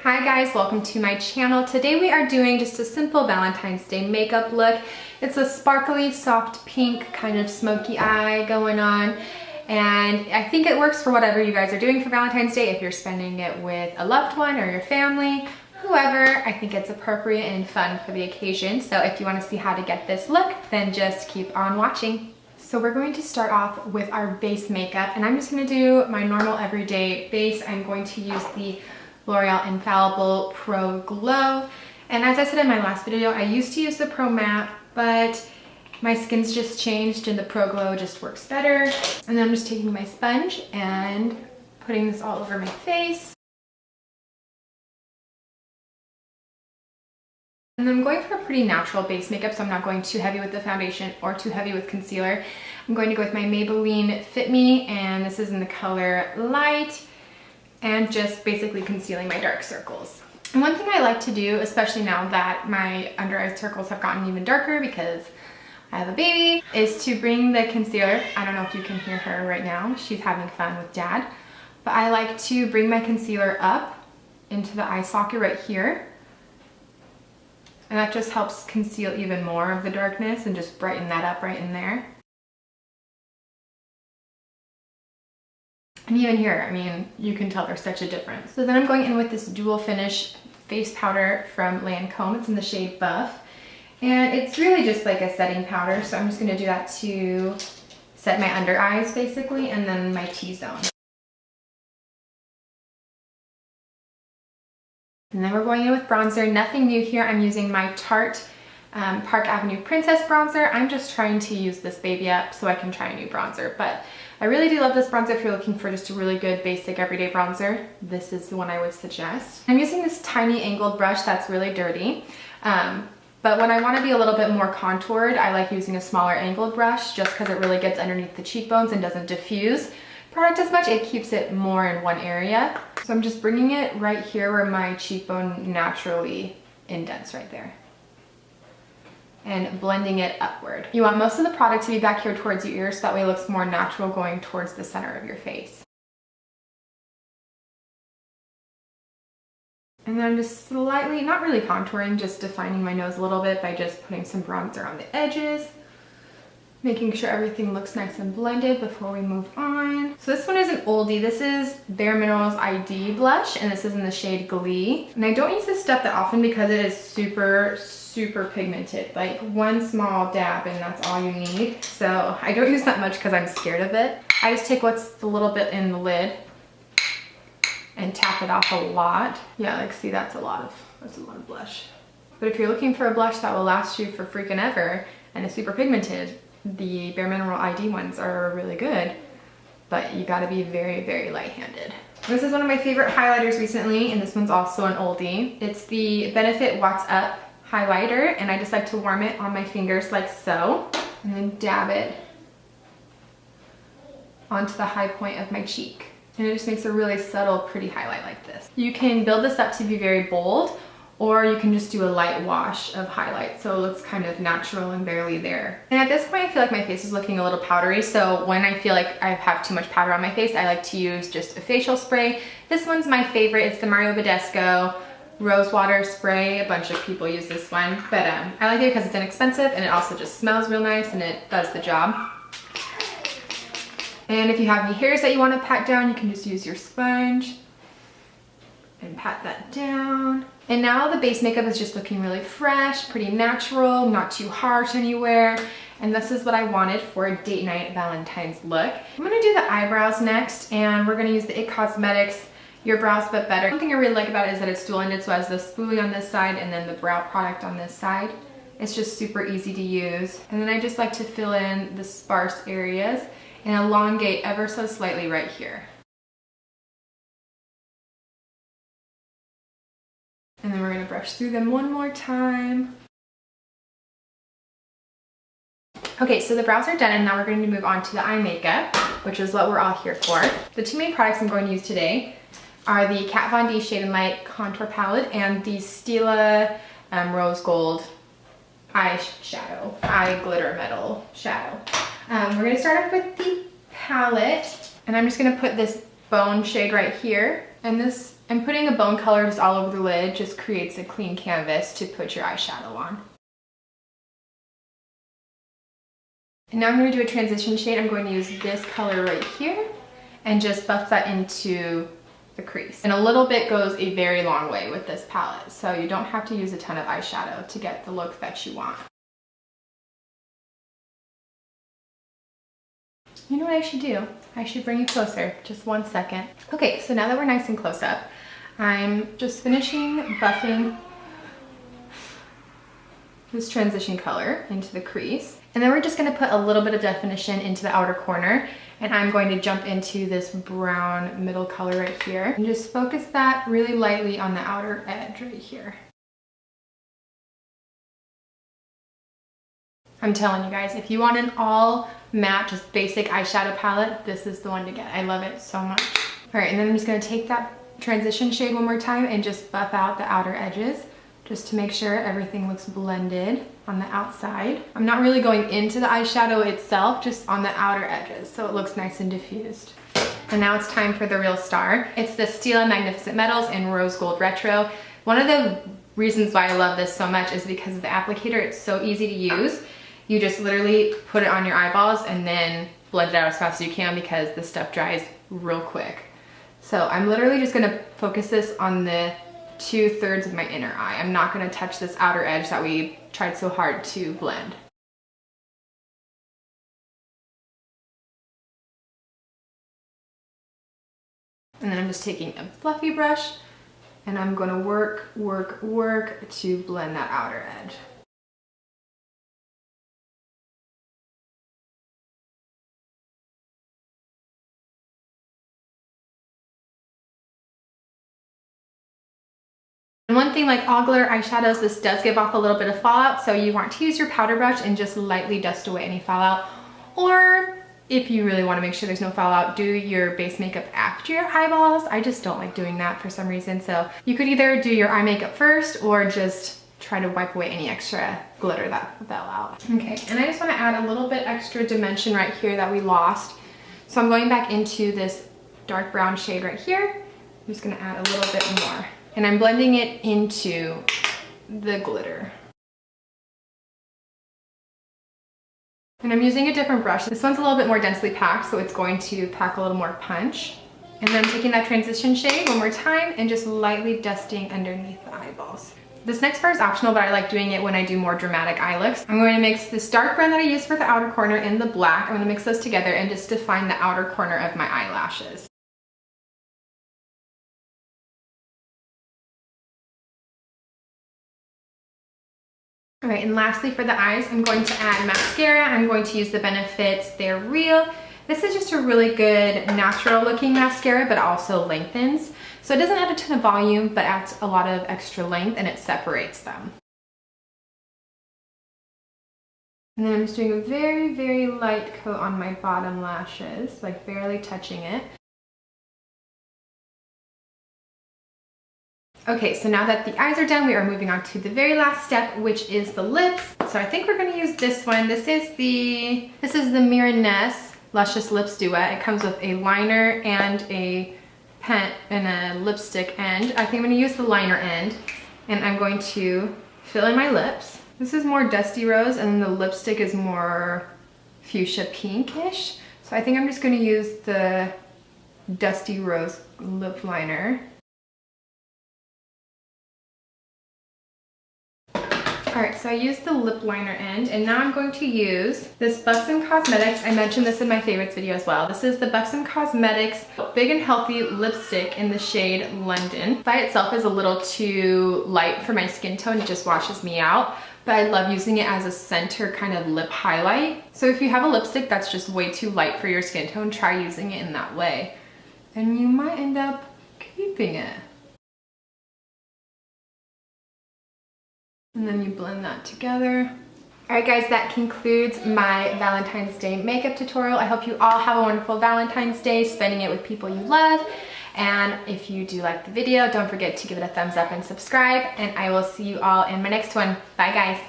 Hi guys, welcome to my channel. Today we are doing just a simple Valentine's Day makeup look. It's a sparkly, soft pink, kind of smoky eye going on. And I think it works for whatever you guys are doing for Valentine's Day. If you're spending it with a loved one or your family, whoever, I think it's appropriate and fun for the occasion. So if you want to see how to get this look, then just keep on watching. So we're going to start off with our base makeup, and I'm just going to do my normal everyday base. I'm going to use the L'Oreal Infallible Pro Glow. And as I said in my last video, I used to use the Pro Matte, but my skin's just changed and the Pro Glow just works better. And then I'm just taking my sponge and putting this all over my face. And then I'm going for a pretty natural base makeup, so I'm not going too heavy with the foundation or too heavy with concealer. I'm going to go with my Maybelline Fit Me, and this is in the color Light, and just basically concealing my dark circles. And one thing I like to do, especially now that my under eye circles have gotten even darker because I have a baby, is to bring the concealer. I don't know if you can hear her right now. She's having fun with dad. But I like to bring my concealer up into the eye socket right here. And that just helps conceal even more of the darkness and just brighten that up right in there. And even here, I mean, you can tell there's such a difference. So then I'm going in with this dual finish face powder from Lancome. It's in the shade Buff. And it's really just like a setting powder. So I'm just gonna do that to set my under eyes basically, and then my T-zone. And then we're going in with bronzer. Nothing new here. I'm using my Tarte Park Avenue Princess bronzer. I'm just trying to use this baby up so I can try a new bronzer. But I really do love this bronzer if you're looking for just a really good basic everyday bronzer. This is the one I would suggest. I'm using this tiny angled brush that's really dirty. But when I want to be a little bit more contoured, I like using a smaller angled brush just because it really gets underneath the cheekbones and doesn't diffuse product as much. It keeps it more in one area. So I'm just bringing it right here where my cheekbone naturally indents right there, and blending it upward. You want most of the product to be back here towards your ears, so that way it looks more natural going towards the center of your face. And then I'm just slightly, not really contouring, just defining my nose a little bit by just putting some bronzer on the edges, making sure everything looks nice and blended before we move on. So this one is an oldie. This is Bare Minerals ID blush, and this is in the shade Glee. And I don't use this stuff that often because it is super pigmented. Like one small dab and that's all you need. So I don't use that much because I'm scared of it. I just take what's a little bit in the lid and tap it off a lot. Yeah, like see, that's a lot of blush. But if you're looking for a blush that will last you for freaking ever and is super pigmented, the Bare Mineral ID ones are really good, but you gotta be very light-handed. This is one of my favorite highlighters recently, and this one's also an oldie. It's the Benefit Watts Up highlighter, and I just like to warm it on my fingers like so, and then dab it onto the high point of my cheek. And it just makes a really subtle, pretty highlight like this. You can build this up to be very bold, or you can just do a light wash of highlight so it looks kind of natural and barely there. And at this point I feel like my face is looking a little powdery, so when I feel like I have too much powder on my face, I like to use just a facial spray. This one's my favorite. It's the Mario Badescu Rose Water Spray. A bunch of people use this one, but I like it because it's inexpensive and it also just smells real nice and it does the job. And if you have any hairs that you want to pat down, you can just use your sponge and pat that down. And now the base makeup is just looking really fresh, pretty natural, not too harsh anywhere. And this is what I wanted for a date night Valentine's look. I'm gonna do the eyebrows next, and we're gonna use the IT Cosmetics Your Brows But Better. One thing I really like about it is that it's dual-ended, so it has the spoolie on this side and then the brow product on this side. It's just super easy to use. And then I just like to fill in the sparse areas and elongate ever so slightly right here. And then we're gonna brush through them one more time. Okay, so the brows are done, and now we're going to move on to the eye makeup, which is what we're all here for. The two main products I'm going to use today are the Kat Von D Shade and Light Contour Palette and the Stila Rose Gold Eyeshadow, Eye Glitter Metal Shadow. We're gonna start off with the palette, and I'm just gonna put this bone shade right here. And And putting a bone color just all over the lid just creates a clean canvas to put your eyeshadow on. And now I'm going to do a transition shade. I'm going to use this color right here and just buff that into the crease. And a little bit goes a very long way with this palette, so you don't have to use a ton of eyeshadow to get the look that you want. You know what I should do? I should bring you closer, just 1 second. Okay, so now that we're nice and close up, I'm just finishing buffing this transition color into the crease. And then we're just gonna put a little bit of definition into the outer corner, and I'm going to jump into this brown middle color right here and just focus that really lightly on the outer edge right here. I'm telling you guys, if you want an all matte, just basic eyeshadow palette, this is the one to get. I love it so much. All right, and then I'm just gonna take that transition shade one more time and just buff out the outer edges just to make sure everything looks blended on the outside. I'm not really going into the eyeshadow itself, just on the outer edges, so it looks nice and diffused. And now it's time for the real star. It's the Stila Magnificent Metals in Rose Gold Retro. One of the reasons why I love this so much is because of the applicator. It's so easy to use. You just literally put it on your eyeballs and then blend it out as fast as you can because this stuff dries real quick. So I'm literally just gonna focus this on the 2/3 of my inner eye. I'm not gonna touch this outer edge that we tried so hard to blend. And then I'm just taking a fluffy brush and I'm gonna work to blend that outer edge. And one thing, like all glitter eyeshadows, this does give off a little bit of fallout, so you want to use your powder brush and just lightly dust away any fallout. Or if you really want to make sure there's no fallout, do your base makeup after your eyeballs. I just don't like doing that for some reason, so you could either do your eye makeup first or just try to wipe away any extra glitter that fell out. Okay, and I just want to add a little bit extra dimension right here that we lost. So I'm going back into this dark brown shade right here. I'm just going to add a little bit more. And I'm blending it into the glitter. And I'm using a different brush. This one's a little bit more densely packed, so it's going to pack a little more punch. And then I'm taking that transition shade one more time and just lightly dusting underneath the eyeballs. This next part is optional, but I like doing it when I do more dramatic eye looks. I'm going to mix this dark brown that I used for the outer corner and the black. I'm going to mix those together and just define the outer corner of my eyelashes. All right, and lastly for the eyes, I'm going to add mascara. I'm going to use the Benefit's They're Real. This is just a really good natural looking mascara, but also lengthens. So it doesn't add a ton of volume, but adds a lot of extra length and it separates them. And then I'm just doing a very, very light coat on my bottom lashes, like barely touching it. Okay, so now that the eyes are done, we are moving on to the very last step, which is the lips. So I think we're gonna use this one. This is the Mirenesse Luscious Lips Duet. It comes with a liner and a pen and a lipstick end. I think I'm gonna use the liner end, and I'm going to fill in my lips. This is more dusty rose, and then the lipstick is more fuchsia pinkish. So I think I'm just gonna use the dusty rose lip liner. All right, so I used the lip liner end, and now I'm going to use this Buxom Cosmetics. I mentioned this in my favorites video as well. This is the Buxom Cosmetics Big and Healthy Lipstick in the shade London. By itself is a little too light for my skin tone. It just washes me out, but I love using it as a center kind of lip highlight. So if you have a lipstick that's just way too light for your skin tone, try using it in that way, and you might end up keeping it. And then you blend that together. All right guys, that concludes my Valentine's Day makeup tutorial. I hope you all have a wonderful Valentine's Day, spending it with people you love. And if you do like the video, don't forget to give it a thumbs up and subscribe. And I will see you all in my next one. Bye guys.